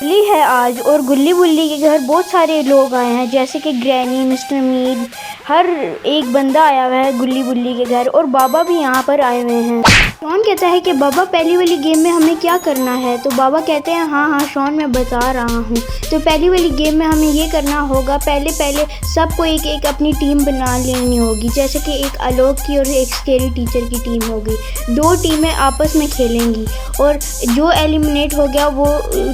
होली है आज और गुल्ली बुल्ली के घर बहुत सारे लोग आए हैं, जैसे कि ग्रैनी, मिस्टर मीर, हर एक बंदा आया हुआ है गुल्ली बुल्ली के घर। और बाबा भी यहाँ पर आए हुए हैं। शॉन कहता है कि बाबा पहली वाली गेम में हमें क्या करना है। तो बाबा कहते हैं हाँ शॉन मैं बता रहा हूँ। तो पहली वाली गेम में हमें ये करना होगा, पहले सबको एक एक अपनी टीम बना लेनी होगी। जैसे कि एक आलोक की और एक स्केरी टीचर की टीम होगी। 2 टीमें आपस में खेलेंगी और जो एलिमिनेट हो गया वो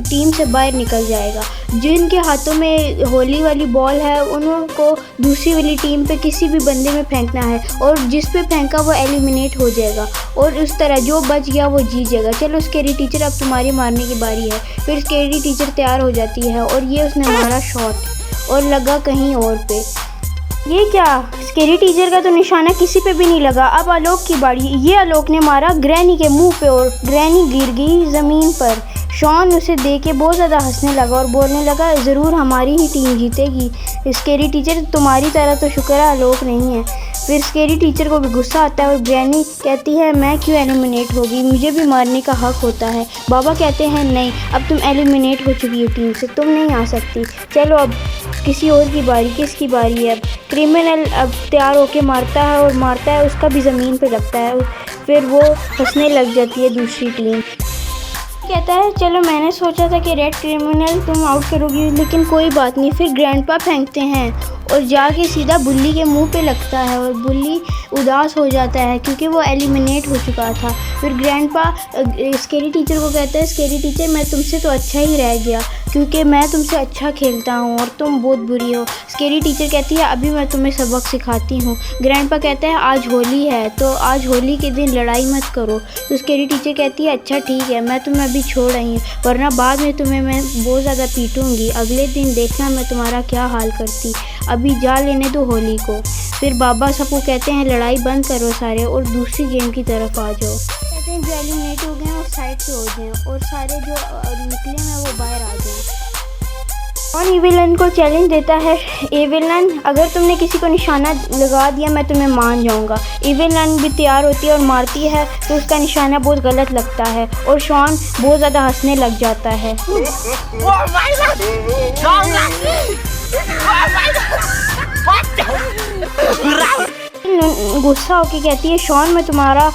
टीम से बाहर निकल जाएगा। जिनके हाथों में होली वाली बॉल है उनको दूसरी वाली टीम पे किसी भी बंदे में फेंकना है और जिस पे फेंका वो एलिमिनेट हो जाएगा और उस तरह जो बच गया वो जीत जाएगा। चलो स्केरी टीचर अब तुम्हारी मारने की बारी है। फिर स्केरी टीचर तैयार हो जाती है और ये उसने मारा शॉट और लगा कहीं और पे। ये क्या, स्केरी टीचर का तो निशाना किसी पे भी नहीं लगा। अब आलोक की बारी। ये आलोक ने मारा ग्रैनी के मुंह पे और ग्रैनी गिर गई ज़मीन पर। शॉन उसे देख के बहुत ज़्यादा हंसने लगा और बोलने लगा ज़रूर हमारी ही टीम जीतेगी। स्केरी टीचर तुम्हारी तरह तो शुक्र है आलोक नहीं है। फिर स्केरी टीचर को भी गुस्सा आता है और ग्रैनी कहती है मैं क्यों एलिमिनेट होगी, मुझे भी मारने का हक होता है। बाबा कहते हैं नहीं, अब तुम एलिमिनेट हो चुकी हो टीम से, तुम नहीं आ सकती। चलो अब किसी और की बारी। किसकी बारी है अब? क्रिमिनल अब तैयार होके मारता है उसका भी ज़मीन पे लगता है। फिर वो हंसने लग जाती है दूसरी टीम। कहता है चलो मैंने सोचा था कि रेड क्रिमिनल तुम आउट करोगी, लेकिन कोई बात नहीं। फिर ग्रैंडपा फेंकते हैं और जाके सीधा बुल्ली के मुंह पे लगता है और बुल्ली उदास हो जाता है क्योंकि वो एलिमिनेट हो चुका था। फिर ग्रैंडपा स्केरी टीचर को कहता है स्केरी टीचर मैं तुमसे तो अच्छा ही रह गया क्योंकि मैं तुमसे अच्छा खेलता हूँ और तुम बहुत बुरी हो। स्केरी टीचर कहती है अभी मैं तुम्हें सबक सिखाती हूँ। ग्रैंडपा कहता है आज होली है तो आज होली के दिन लड़ाई मत करो। तो स्केरी टीचर कहती है अच्छा ठीक है, मैं तुम्हें अभी छोड़ आई हूँ वरना बाद में तुम्हें मैं बहुत ज़्यादा पीटूँगी। अगले दिन देखना मैं तुम्हारा क्या हाल करती, अभी जा लेने दो होली को। फिर बाबा सबको कहते हैं लड़ाई बंद करो सारे और दूसरी गेम की तरफ आ जाओ। कहते हैं जो एलिमिनेट हो गए हैं वो साइड पे हो जाएं और सारे जो निकले हैं वो बाहर आ जाएं। और एविलन को चैलेंज देता है एविलन अगर तुमने किसी को निशाना लगा दिया मैं तुम्हें मान जाऊंगा। एविलन भी तैयार होती है और मारती है तो उसका निशाना बहुत गलत लगता है और शॉन बहुत ज़्यादा हंसने लग जाता है। गुस्सा होके कहती है शॉन मैं तुम्हारा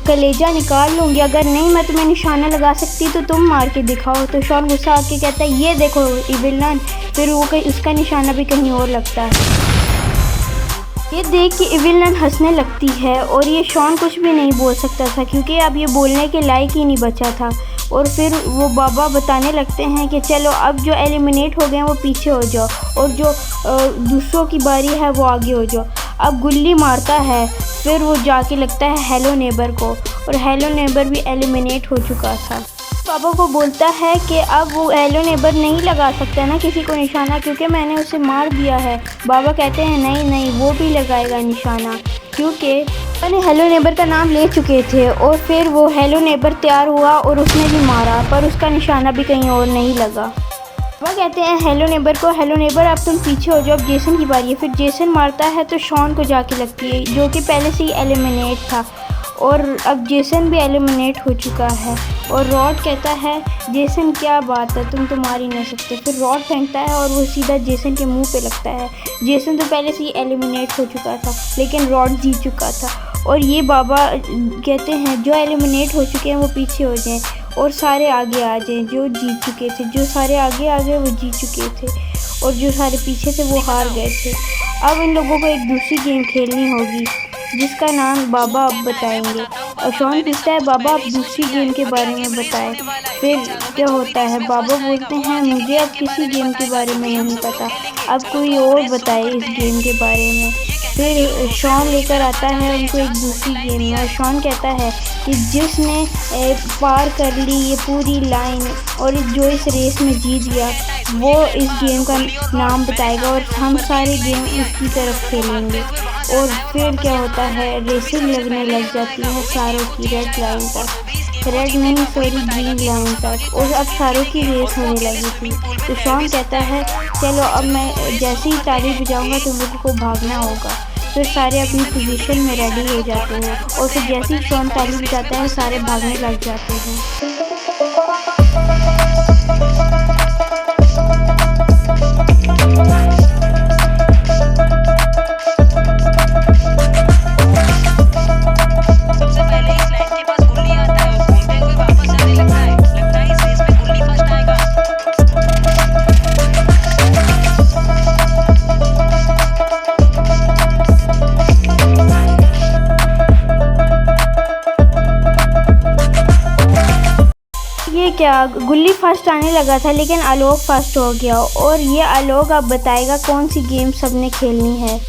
कलेजा निकाल लूँगी, अगर नहीं मैं तुम्हें निशाना लगा सकती तो तुम मार के दिखाओ। तो शॉन गुस्सा होके कहता है ये देखो एविलन। फिर वो उसका निशाना भी कहीं और लगता है। ये देख के एविलन हंसने लगती है और ये शॉन कुछ भी नहीं बोल सकता था क्योंकि अब ये बोलने के लायक ही नहीं बचा था। और फिर वो बाबा बताने लगते हैं कि चलो अब जो एलिमिनेट हो गए हैं वो पीछे हो जाओ और जो दूसरों की बारी है वो आगे हो जाओ। अब गुल्ली मारता है, फिर वो जाके लगता है हेलो नेबर को और हेलो नेबर भी एलिमिनेट हो चुका था। पापा को बोलता है कि अब वो हेलो नेबर नहीं लगा सकता ना किसी को निशाना क्योंकि मैंने उसे मार दिया है। बाबा कहते हैं नहीं वो भी लगाएगा निशाना क्योंकि मैंने हेलो नेबर का नाम ले चुके थे। और फिर वो हेलो नेबर तैयार हुआ और उसने भी मारा पर उसका निशाना भी कहीं और नहीं लगा। वो कहते हैं हेलो नेबर अब तुम पीछे हो जाओ, अब जेसन की बारी है। फिर जेसन मारता है तो शॉन को जाके लगती है जो कि पहले से ही एलिमिनेट था और अब जेसन भी एलिमिनेट हो चुका है। और रॉड कहता है जेसन क्या बात है तुम तो मार ही नहीं सकते। फिर रॉड फेंकता है और वो सीधा जेसन के मुंह पे लगता है। जेसन तो पहले से ही एलिमिनेट हो चुका था लेकिन रॉड जीत चुका था। और ये बाबा कहते हैं जो एलिमिनेट हो चुके हैं वो पीछे हो जाएं और सारे आगे आ जाएं जो जीत चुके थे। जो सारे आगे आ गए वो जीत चुके थे और जो सारे पीछे थे वो हार गए थे। अब इन लोगों को एक दूसरी गेम खेलनी होगी जिसका नाम बाबा अब बताएंगे। और शॉन पूछता है बाबा आप दूसरी गेम के बारे में बताएं। फिर क्या होता है, बाबा बोलते हैं मुझे अब किसी गेम के बारे में नहीं पता, अब कोई और बताए इस गेम के बारे में। फिर शॉन लेकर आता है उनको एक दूसरी गेम में और शॉन कहता है कि जिसने पार कर ली ये पूरी लाइन और जो इस रेस में जीत गया वो इस गेम का नाम बताएगा और हम सारे गेम उसकी तरफ खेलेंगे। और फिर क्या होता है, रेसिंग लगने लग जाती है सारों की रेड लाइन तक, ग्रीन लाइन तक और अब सारों की रेस होने लगी थी। तो शॉन कहता है चलो अब मैं जैसे ही ताली बजाऊंगा तुम लोगों को भागना होगा। फिर सारे अपनी पोजीशन में रेडी हो जाते हैं और फिर जैसे ही शॉन ताली बजाता है सारे भागने लग जाते हैं। क्या, गुल्ली फर्स्ट आने लगा था लेकिन आलोक फर्स्ट हो गया। और ये आलोक अब बताएगा कौन सी गेम सबने खेलनी है।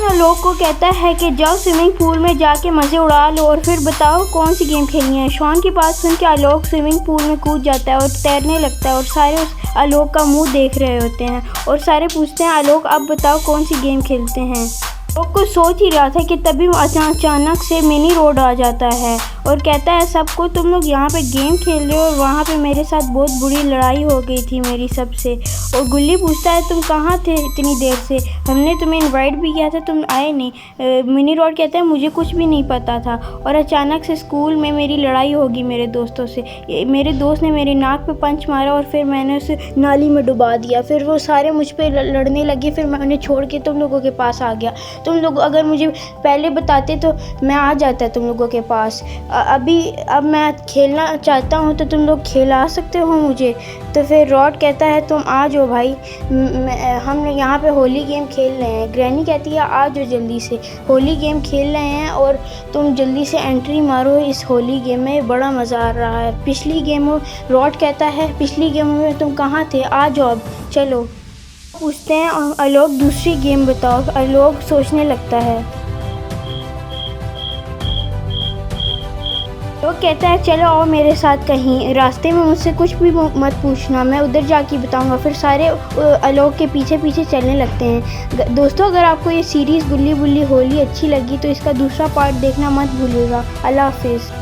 आलोक को कहता है कि जाओ स्विमिंग पूल में जाके मज़े उड़ा लो और फिर बताओ कौन सी गेम खेलनी है। शॉन की बात सुन के आलोक स्विमिंग पूल में कूद जाता है और तैरने लगता है और सारे उस आलोक का मुंह देख रहे होते हैं और सारे पूछते हैं आलोक अब बताओ कौन सी गेम खेलते हैं। आलोक को सोच ही रहा था कि तभी अचानक से मिनी रोड आ जाता है और कहता है सबको तुम लोग यहाँ पे गेम खेल रहे हो और वहाँ पे मेरे साथ बहुत बुरी लड़ाई हो गई थी मेरी सबसे। और गुल्ली पूछता है तुम कहाँ थे इतनी देर से, हमने तुम्हें इनवाइट भी किया था तुम आए नहीं। मिनी रोड कहता है मुझे कुछ भी नहीं पता था और अचानक से स्कूल में मेरी लड़ाई होगी मेरे दोस्तों से। मेरे दोस्त ने मेरे नाक पे पंच मारा और फिर मैंने उसे नाली में डुबा दिया। फिर वो सारे मुझ पर लड़ने लगे, फिर मैं उन्हें छोड़ के तुम लोगों के पास आ गया। तुम लोग अगर मुझे पहले बताते तो मैं आ जाता तुम लोगों के पास। अब मैं खेलना चाहता हूँ तो तुम लोग खेला सकते हो मुझे। तो फिर रॉड कहता है तुम आ जाओ भाई, हम यहाँ पे होली गेम खेल रहे हैं। ग्रैनी कहती है आ जाओ जल्दी से, होली गेम खेल रहे हैं और तुम जल्दी से एंट्री मारो इस होली गेम में, बड़ा मज़ा आ रहा है। पिछली गेम रॉड कहता है पिछली गेम में तुम कहाँ थे, आ जाओ अब चलो। पूछते हैं आलोक दूसरी गेम बताओ। आलोक सोचने लगता है। तो कहता है चलो आओ मेरे साथ कहीं, रास्ते में मुझसे कुछ भी मत पूछना, मैं उधर जाके बताऊंगा। फिर सारे आलोक के पीछे पीछे चलने लगते हैं। दोस्तों अगर आपको ये सीरीज़ गुल्ली बुल्ली होली अच्छी लगी तो इसका दूसरा पार्ट देखना मत भूलिएगा। अल्लाह हाफिज़।